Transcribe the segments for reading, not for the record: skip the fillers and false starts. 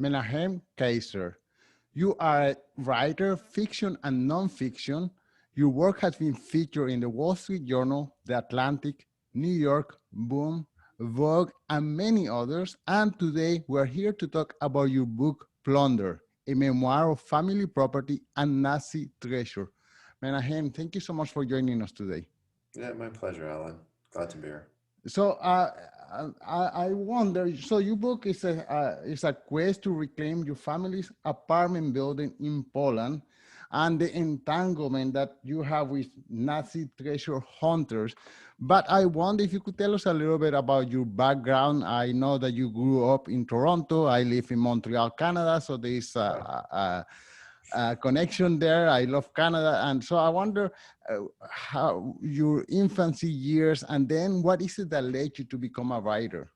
Menachem Kaiser. You are a writer, fiction and nonfiction. Your work has been featured in the Wall Street Journal, The Atlantic, New York, Boom, Vogue, and many others. And today we're here to talk about your book, Plunder, a memoir of family property and Nazi treasure. Menachem, thank you so much for joining us today. Yeah, my pleasure, Alan. Glad to be here. So I wonder. So your book is a quest to reclaim your family's apartment building in Poland, and the entanglement that you have with Nazi treasure hunters. But I wonder if you could tell us a little bit about your background. I know that you grew up in Toronto. I live in Montreal, Canada. So there's connection there. I love Canada. And so I wonder how your infancy years, and then what is it that led you to become a writer?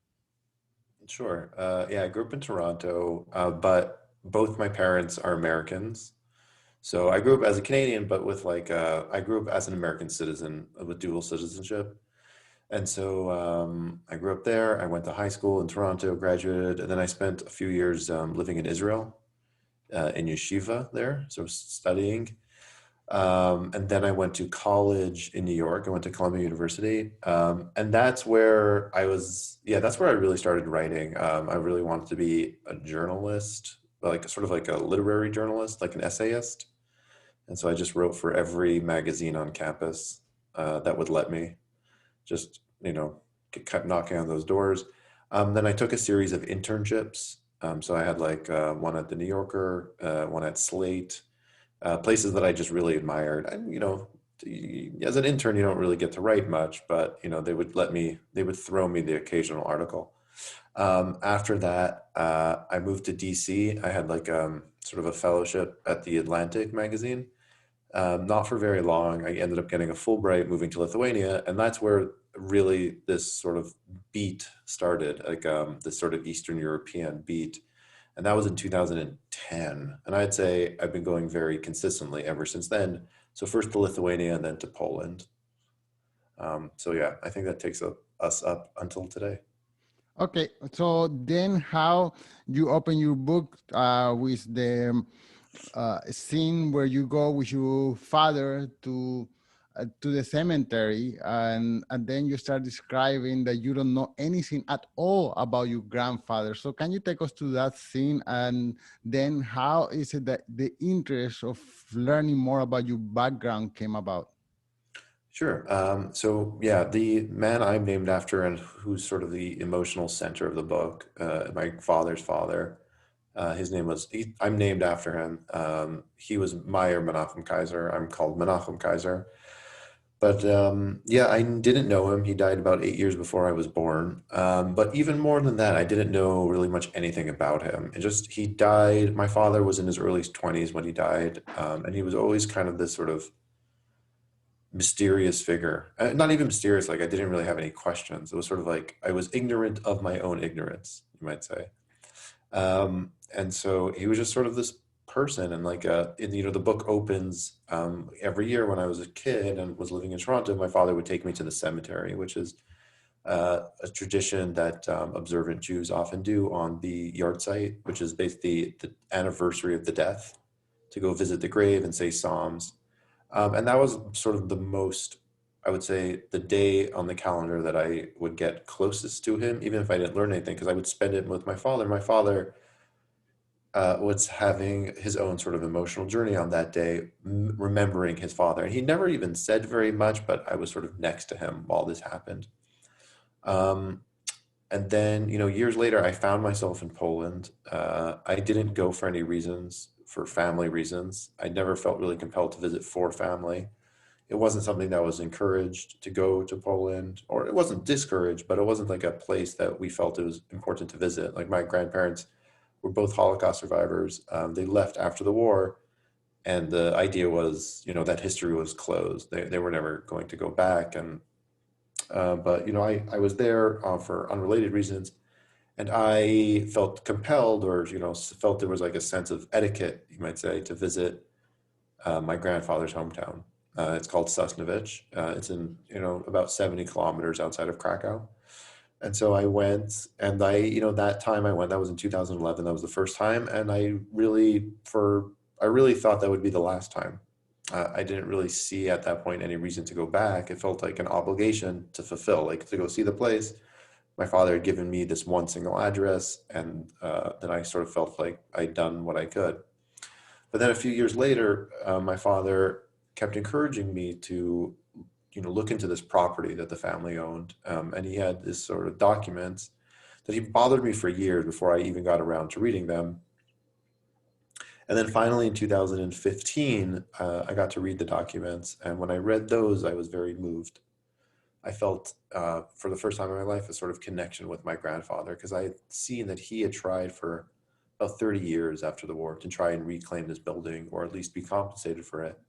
Sure. Yeah, I grew up in Toronto, but both my parents are Americans. So I grew up as a Canadian, but with I grew up as an American citizen with dual citizenship. And so I grew up there. I went to high school in Toronto, graduated, and then I spent a few years living in Israel, in yeshiva there, so studying. And then I went to college in New York. I went to Columbia University. And that's where that's where I really started writing. I really wanted to be a journalist, like sort of like a literary journalist, like an essayist. And so I just wrote for every magazine on campus that would let me just, kept knocking on those doors. Then I took a series of internships. So I had one at the New Yorker, one at Slate, places that I just really admired. And, as an intern, you don't really get to write much, but, they would throw me the occasional article. After that, I moved to DC. I had sort of a fellowship at the Atlantic magazine. Not for very long. I ended up getting a Fulbright, moving to Lithuania, and that's where really this sort of beat started, this sort of Eastern European beat. And that was in 2010. And I'd say I've been going very consistently ever since then. So first to Lithuania and then to Poland. So yeah, I think that takes us up until today. Okay, so then how you open your book with the scene where you go with your father to the cemetery, and then you start describing that you don't know anything at all about your grandfather. So can you take us to that scene, and then how is it that the interest of learning more about your background came about? Sure. So yeah, the man I'm named after and who's sort of the emotional center of the book, my father's father, I'm named after him. He was Meyer Menachem Kaiser. I'm called Menachem Kaiser. But yeah, I didn't know him. He died about 8 years before I was born. But even more than that, I didn't know really much anything about him. He died. My father was in his early 20s when he died. And he was always kind of this sort of mysterious figure. Not even mysterious, like I didn't really have any questions. It was sort of like I was ignorant of my own ignorance, you might say. And so he was just sort of this person, and the book opens every year when I was a kid and was living in Toronto. My father would take me to the cemetery, which is a tradition that observant Jews often do on the yard site, which is basically the anniversary of the death, to go visit the grave and say psalms. And that was sort of the most, I would say, the day on the calendar that I would get closest to him, even if I didn't learn anything, because I would spend it with my father. My father was having his own sort of emotional journey on that day, remembering his father. And he never even said very much, but I was sort of next to him while this happened. Um, and then, years later, I found myself in Poland. I didn't go for any reasons, for family reasons. I never felt really compelled to visit for family. It wasn't something that was encouraged to go to Poland, or it wasn't discouraged, but it wasn't like a place that we felt it was important to visit. Like my grandparents were both Holocaust survivors. They left after the war, and the idea was, that history was closed. They were never going to go back. And but I was there for unrelated reasons, and I felt compelled, or felt there was like a sense of etiquette, you might say, to visit my grandfather's hometown. It's called Sosnovich. It's in about 70 kilometers outside of Krakow. And so I went, and that time I went, that was in 2011. That was the first time, and I really thought that would be the last time. I didn't really see at that point any reason to go back. It felt like an obligation to fulfill, like to go see the place. My father had given me this one single address, and then I sort of felt like I'd done what I could. But then a few years later, my father kept encouraging me to, look into this property that the family owned, and he had this sort of documents that he bothered me for years before I even got around to reading them. And then finally in 2015, I got to read the documents, and when I read those, I was very moved. I felt, for the first time in my life, a sort of connection with my grandfather, because I had seen that he had tried for about 30 years after the war to try and reclaim this building, or at least be compensated for it,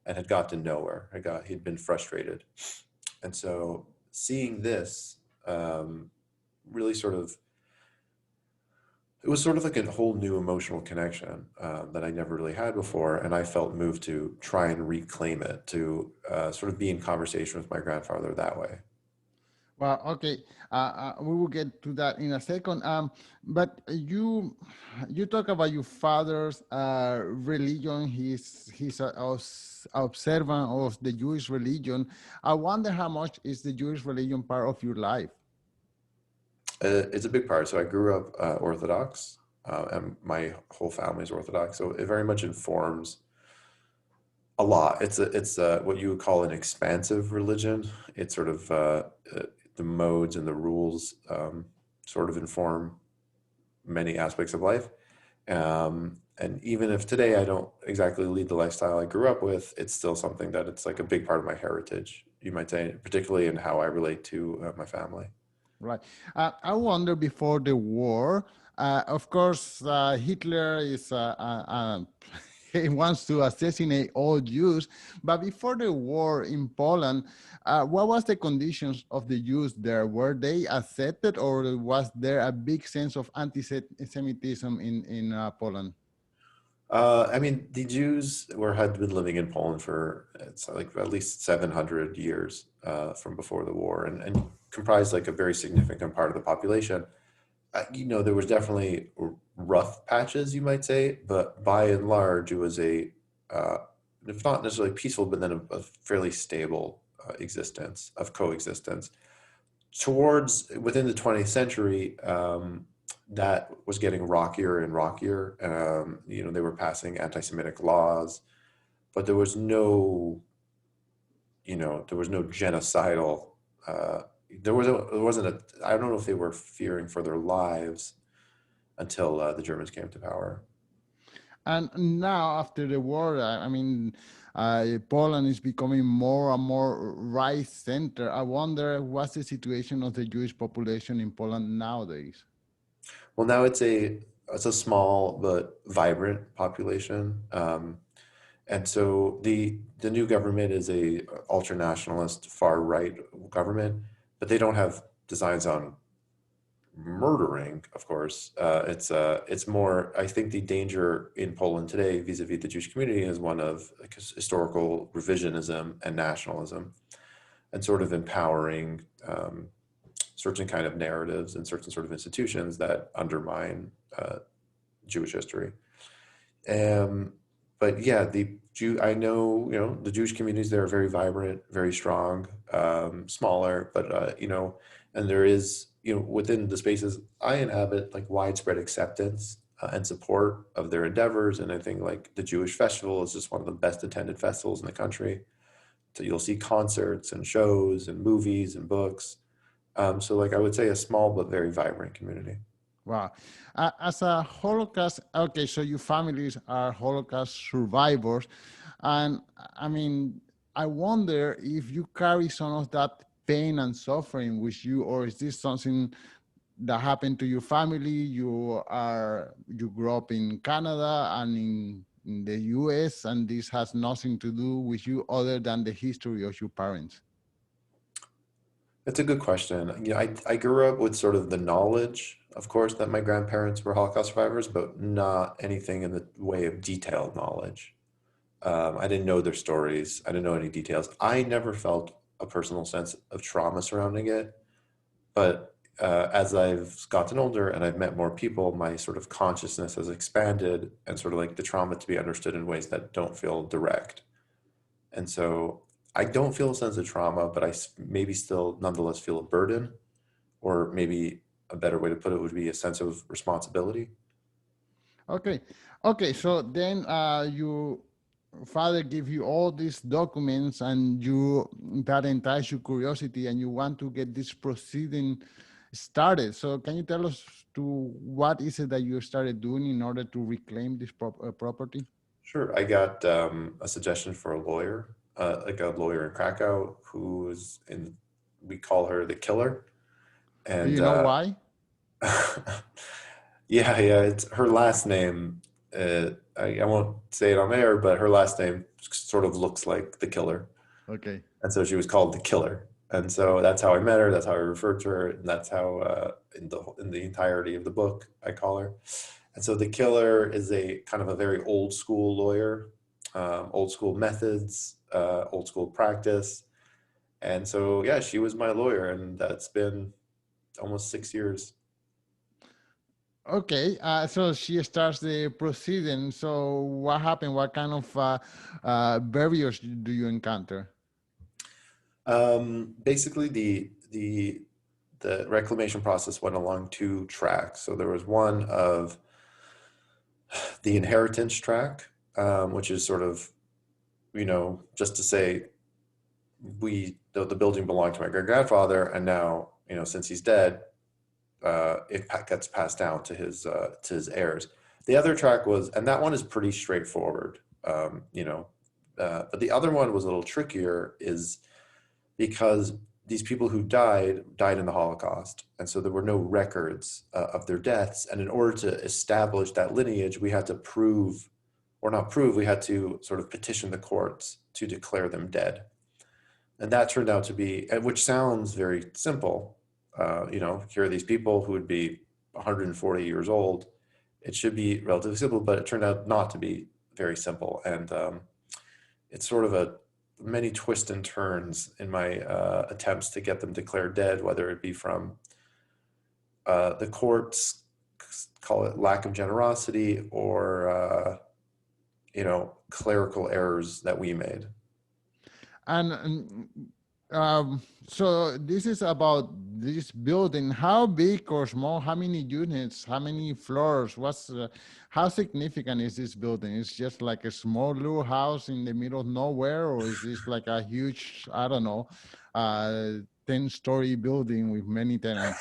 and had gotten nowhere. He'd been frustrated. And so seeing this, really sort of, it was sort of like a whole new emotional connection, that I never really had before. And I felt moved to try and reclaim it, to sort of be in conversation with my grandfather that way. Well, okay, we will get to that in a second. But you talk about your father's religion. He's observant of the Jewish religion. I wonder how much is the Jewish religion part of your life? It's a big part. So I grew up Orthodox, and my whole family is Orthodox. So it very much informs a lot. It's what you would call an expansive religion. It's sort of the modes and the rules, sort of inform many aspects of life. And even if today I don't exactly lead the lifestyle I grew up with, it's still something that it's like a big part of my heritage, you might say, particularly in how I relate to my family. Right. I wonder before the war, of course, Hitler is he wants to assassinate all Jews. But before the war in Poland, what was the conditions of the Jews there? Were they accepted, or was there a big sense of anti-Semitism in Poland? I mean, the Jews had been living in Poland for it's like at least 700 years, from before the war, and comprised like a very significant part of the population. There was definitely rough patches, you might say, but by and large, it was uh, if not necessarily peaceful, but then a fairly stable existence of coexistence. Towards within the 20th century, that was getting rockier and rockier. They were passing anti-Semitic laws, but there was no genocidal. Uh, there wasn't a. I don't know if they were fearing for their lives until the Germans came to power. And now, after the war, I mean, Poland is becoming more and more right center. I wonder what's the situation of the Jewish population in Poland nowadays. Well, now it's a small but vibrant population. And so the new government is a ultra nationalist, far right government, but they don't have designs on murdering, of course. It's more. I think the danger in Poland today, vis-a-vis the Jewish community, is one of like historical revisionism and nationalism, and sort of empowering certain kind of narratives and certain sort of institutions that undermine Jewish history. Um, but yeah, I know, the Jewish communities there are very vibrant, very strong, smaller, but, and there is, within the spaces I inhabit, like widespread acceptance and support of their endeavors. And I think like the Jewish festival is just one of the best attended festivals in the country. So you'll see concerts and shows and movies and books. So like I would say a small but very vibrant community. Wow. As a Holocaust, okay, so your families are Holocaust survivors. And I mean, I wonder if you carry some of that pain and suffering with you, or is this something that happened to your family? You grew up in Canada and in the US, and this has nothing to do with you other than the history of your parents. It's a good question. I grew up with sort of the knowledge, of course, that my grandparents were Holocaust survivors, but not anything in the way of detailed knowledge. I didn't know their stories. I didn't know any details. I never felt a personal sense of trauma surrounding it, but as I've gotten older and I've met more people, my sort of consciousness has expanded and sort of like the trauma to be understood in ways that don't feel direct. And so I don't feel a sense of trauma, but maybe still nonetheless feel a burden, or maybe a better way to put it would be a sense of responsibility. Okay. Okay. So then your father give you all these documents and you that entice your curiosity and you want to get this proceeding started. So can you tell us to what is it that you started doing in order to reclaim this property? Sure. I got a suggestion for a lawyer, like a lawyer in Krakow who is in, we call her the killer. Do And you know why? yeah, it's her last name. I won't say it on air, but her last name sort of looks like the killer. Okay. And so she was called the killer. And so that's how I met her. That's how I referred to her. And that's how, in the entirety of the book, I call her. And so the killer is a kind of a very old school lawyer, old school methods, old school practice. And so, yeah, she was my lawyer. And that's been almost 6 years. Okay, so she starts the proceeding. So what happened? What kind of barriers do you encounter? Basically, the reclamation process went along two tracks. So there was one of the inheritance track, which is sort of, just to say the building belonged to my great grandfather, and now, since he's dead, it gets passed down to his heirs. The other track was, and that one is pretty straightforward, but the other one was a little trickier, is because these people who died in the Holocaust, and so there were no records of their deaths. And in order to establish that lineage, we had to prove, or not prove, we had to sort of petition the courts to declare them dead. And that turned out to be, which sounds very simple. Here are these people who would be 140 years old. It should be relatively simple, but it turned out not to be very simple. And it's sort of a many twists and turns in my attempts to get them declared dead, whether it be from the courts, call it lack of generosity, or clerical errors that we made. And so this is about this building. How big or small? How many units? How many floors? How significant is this building? It's just like a small little house in the middle of nowhere, or is this like a huge, I don't know, 10-story building with many tenants?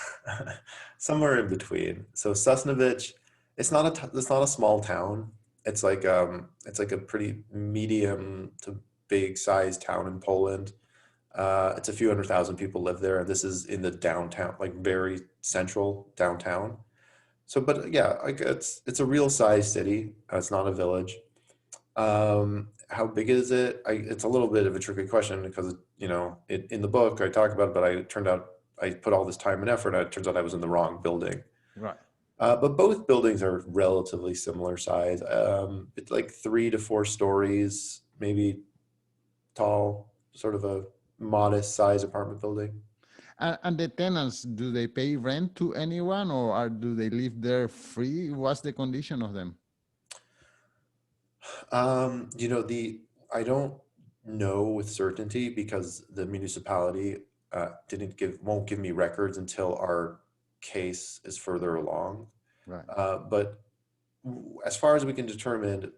Somewhere in between. So Sosnovich, it's not a small town. It's like a pretty medium to big sized town in Poland. It's a few 100,000 people live there, and this is in the downtown, like very central downtown. So, but yeah, like it's a real size city. It's not a village. How big is it? It's a little bit of a tricky question because in the book I talk about it, but I put all this time and effort, and it turns out I was in the wrong building. Right. But both buildings are relatively similar size. It's like 3 to 4 stories, maybe tall, sort of a modest size apartment building. And the tenants, do they pay rent to anyone, or do they live there free? What's the condition of them? The I don't know with certainty because the municipality didn't won't give me records until our case is further along. Right. But as far as we can determine,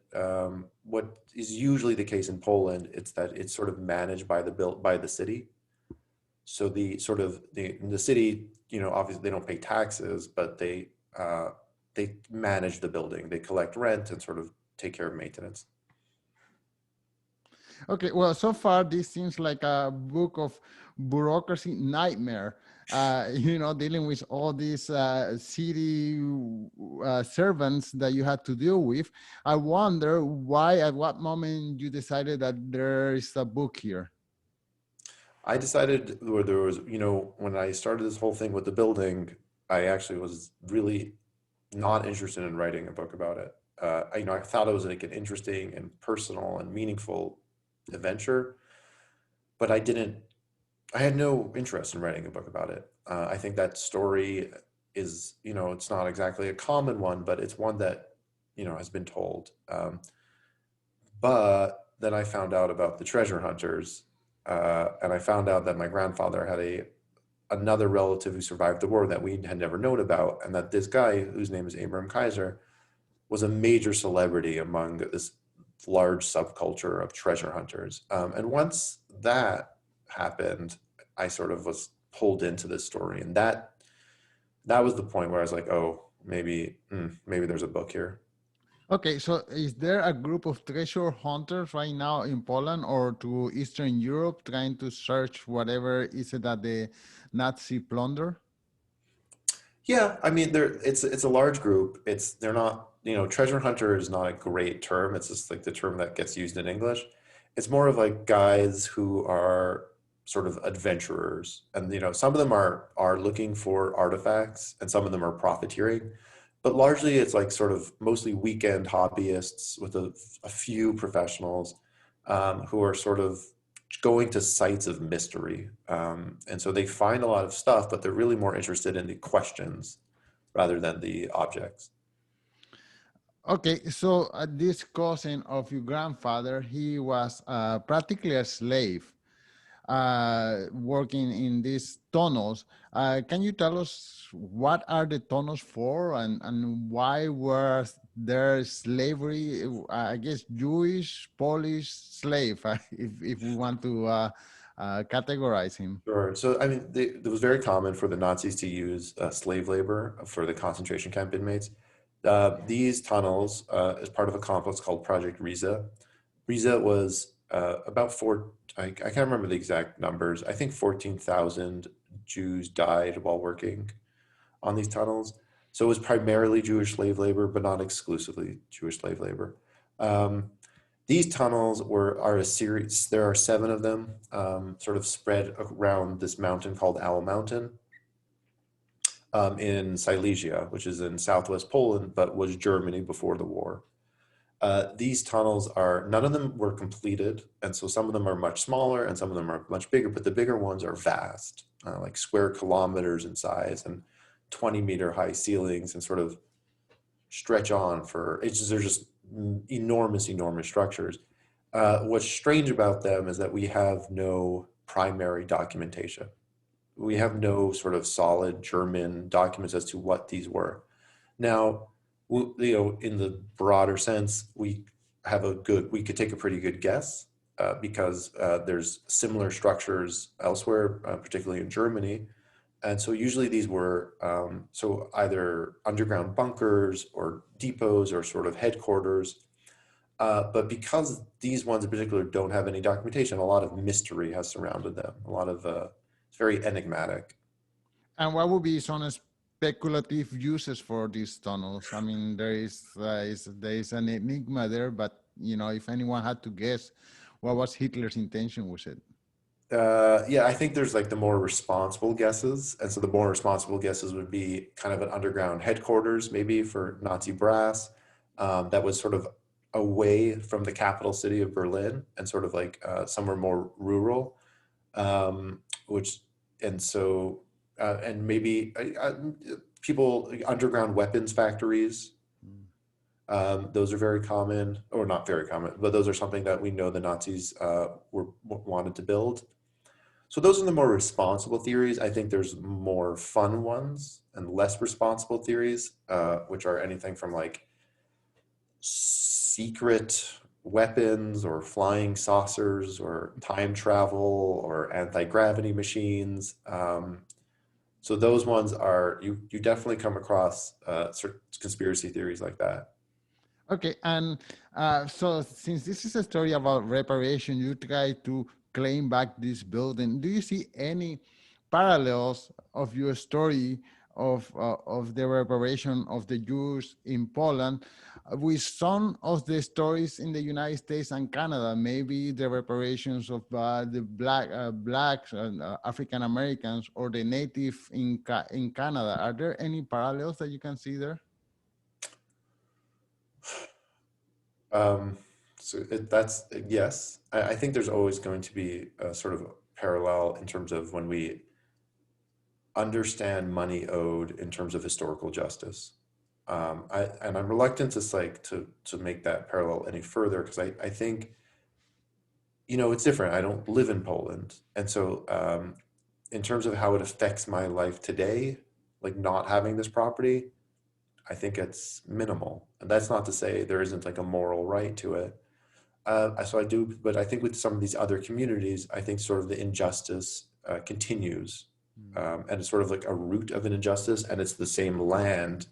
what is usually the case in Poland, it's that it's sort of managed by the city. So the city, obviously they don't pay taxes, but they manage the building. They collect rent and sort of take care of maintenance. Okay, well, so far this seems like a book of bureaucracy nightmare. Dealing with all these city servants that you had to deal with. I wonder why, at what moment you decided that there is a book here. I decided, where there was, when I started this whole thing with the building, I actually was really not interested in writing a book about it. I thought it was like an interesting and personal and meaningful adventure, but I had no interest in writing a book about it. I think that story is, it's not exactly a common one, but it's one that, has been told. But then I found out about the treasure hunters, and I found out that my grandfather had another relative who survived the war that we had never known about, and that this guy, whose name is Menachem Kaiser, was a major celebrity among this large subculture of treasure hunters. And once that happened, I sort of was pulled into this story, and that was the point where I was like, oh, maybe there's a book here. Okay, so is there a group of treasure hunters right now in Poland or to Eastern Europe trying to search whatever is it that the Nazi plunder? Yeah, I mean, it's a large group. They're not, treasure hunter is not a great term. It's just like the term that gets used in English. It's more of like guys who are sort of adventurers, and some of them are looking for artifacts, and some of them are profiteering. But largely, it's like sort of mostly weekend hobbyists with a few professionals, who are sort of going to sites of mystery. And so they find a lot of stuff, but they're really more interested in the questions rather than the objects. Okay, so this cousin of your grandfather, he was practically a slave working in these tunnels. Can you tell us what are the tunnels for and why was there slavery? I guess Jewish, Polish slave, if we want to categorize him. Sure. So, I mean, it was very common for the Nazis to use slave labor for the concentration camp inmates. These tunnels, as part of a complex called Project Riza. Riza was about I can't remember the exact numbers. I think 14,000 Jews died while working on these tunnels. So it was primarily Jewish slave labor, but not exclusively Jewish slave labor. Um, these tunnels are a series. There are seven of them, sort of spread around this mountain called Owl Mountain, in Silesia, which is in southwest Poland, but was Germany before the war. These tunnels none of them were completed, and so some of them are much smaller and some of them are much bigger, but the bigger ones are vast, like square kilometers in size and 20-meter high ceilings, and sort of stretch on they're just enormous, enormous structures. What's strange about them is that we have no primary documentation. We have no sort of solid German documents as to what these were. Now, in the broader sense, we could take a pretty good guess, because there's similar structures elsewhere, particularly in Germany. And so usually these were so either underground bunkers or depots or sort of headquarters. But because these ones in particular don't have any documentation, a lot of mystery has surrounded them. It's very enigmatic. And what would be some speculative uses for these tunnels? I mean, there is an enigma there, but if anyone had to guess, what was Hitler's intention with it? Yeah, I think there's like the more responsible guesses. And so the more responsible guesses would be kind of an underground headquarters, maybe for Nazi brass, that was sort of away from the capital city of Berlin and sort of like somewhere more rural, which, and so, and maybe people, underground weapons factories. Mm. Those are very common, or not very common, but those are something that we know the Nazis wanted to build. So those are the more responsible theories. I think there's more fun ones and less responsible theories, which are anything from like secret weapons or flying saucers or time travel or anti-gravity machines. So those ones are, you definitely come across conspiracy theories like that. Okay, and so since this is a story about reparation, you try to claim back this building. Do you see any parallels of your story of the reparation of the Jews in Poland with some of the stories in the United States and Canada? Maybe the reparations of the blacks and African Americans or the native in Canada. Are there any parallels that you can see there? Um, that's yes. I think there's always going to be a sort of parallel in terms of when we understand money owed in terms of historical justice. And I'm reluctant to like to make that parallel any further because I think it's different. I don't live in Poland, and so in terms of how it affects my life today, like not having this property, I think it's minimal. And that's not to say there isn't like a moral right to it. So I do, but I think with some of these other communities, I think sort of the injustice continues, Mm. and it's sort of like a root of an injustice, and it's the same land.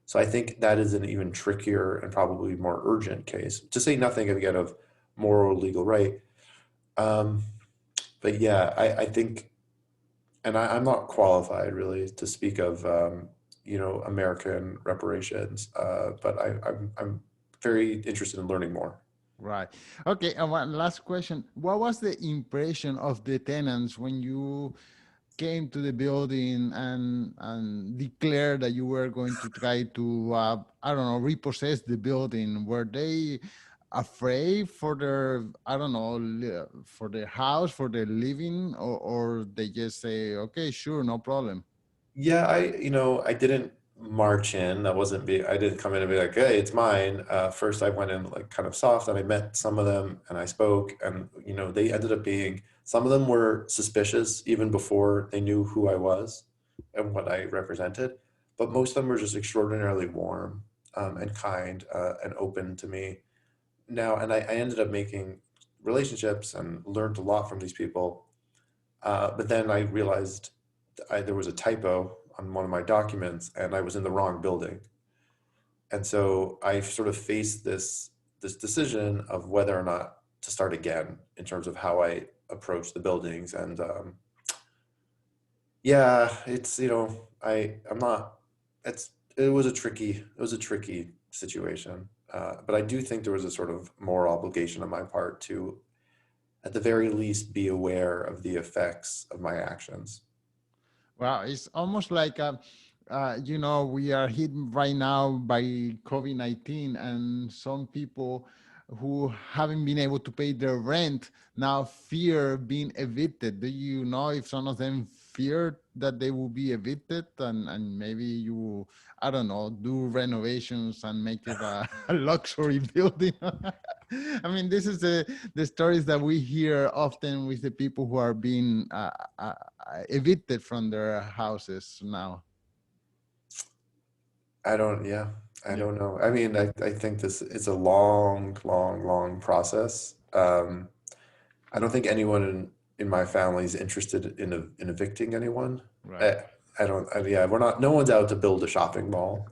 So I think that is an even trickier and probably more urgent case. To say nothing again of moral legal right. Um, but yeah, I think, and I'm not qualified really to speak of American reparations, but I'm very interested in learning more. Right. Okay. And one last question. What was the impression of the tenants when you came to the building and declared that you were going to try to I don't know, repossess the building? Were they afraid for their, I don't know, for their house, for their living, or they just say, okay, sure, no problem? Yeah, I didn't march in. I didn't come in and be like, hey, it's mine. First, I went in like kind of soft and I met some of them and I spoke. And, they ended up being, some of them were suspicious even before they knew who I was and what I represented. But most of them were just extraordinarily warm, and kind, and open to me. Now, and I ended up making relationships and learned a lot from these people. But then I realized there was a typo on one of my documents and I was in the wrong building. And so I sort of faced this decision of whether or not to start again in terms of how I approach the buildings. And yeah, it's I'm not. It was a tricky situation. But I do think there was a sort of moral obligation on my part to, at the very least, be aware of the effects of my actions. Well, it's almost like, we are hit right now by COVID-19, and some people who haven't been able to pay their rent now fear being evicted. Do you know if some of them fear that they will be evicted, and maybe you, I don't know, do renovations and make it a, a luxury building? I mean, this is the stories that we hear often with the people who are being evicted from their houses now. Yeah, I Yeah, don't know. I mean, I think this is a long, long, long process. I don't think anyone in my family is interested in evicting anyone. right. I, I don't, yeah, no one's out to build a shopping mall.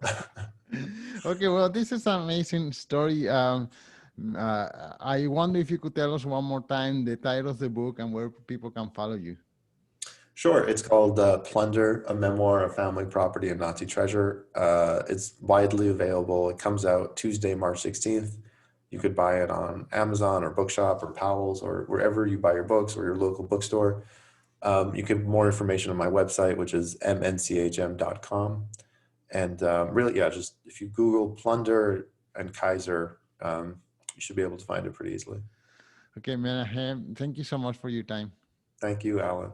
Okay, well, this is an amazing story. I wonder if you could tell us one more time the title of the book and where people can follow you. Sure, it's called Plunder, a memoir of family property and Nazi treasure. It's widely available. It comes out Tuesday, March 16th. You could buy it on Amazon or Bookshop or Powell's or wherever you buy your books or your local bookstore. You can more information on my website, which is mnchm.com. And really, yeah, just if you Google Plunder and Kaiser, you should be able to find it pretty easily. Okay, Menachem, thank you so much for your time. Thank you, Alan.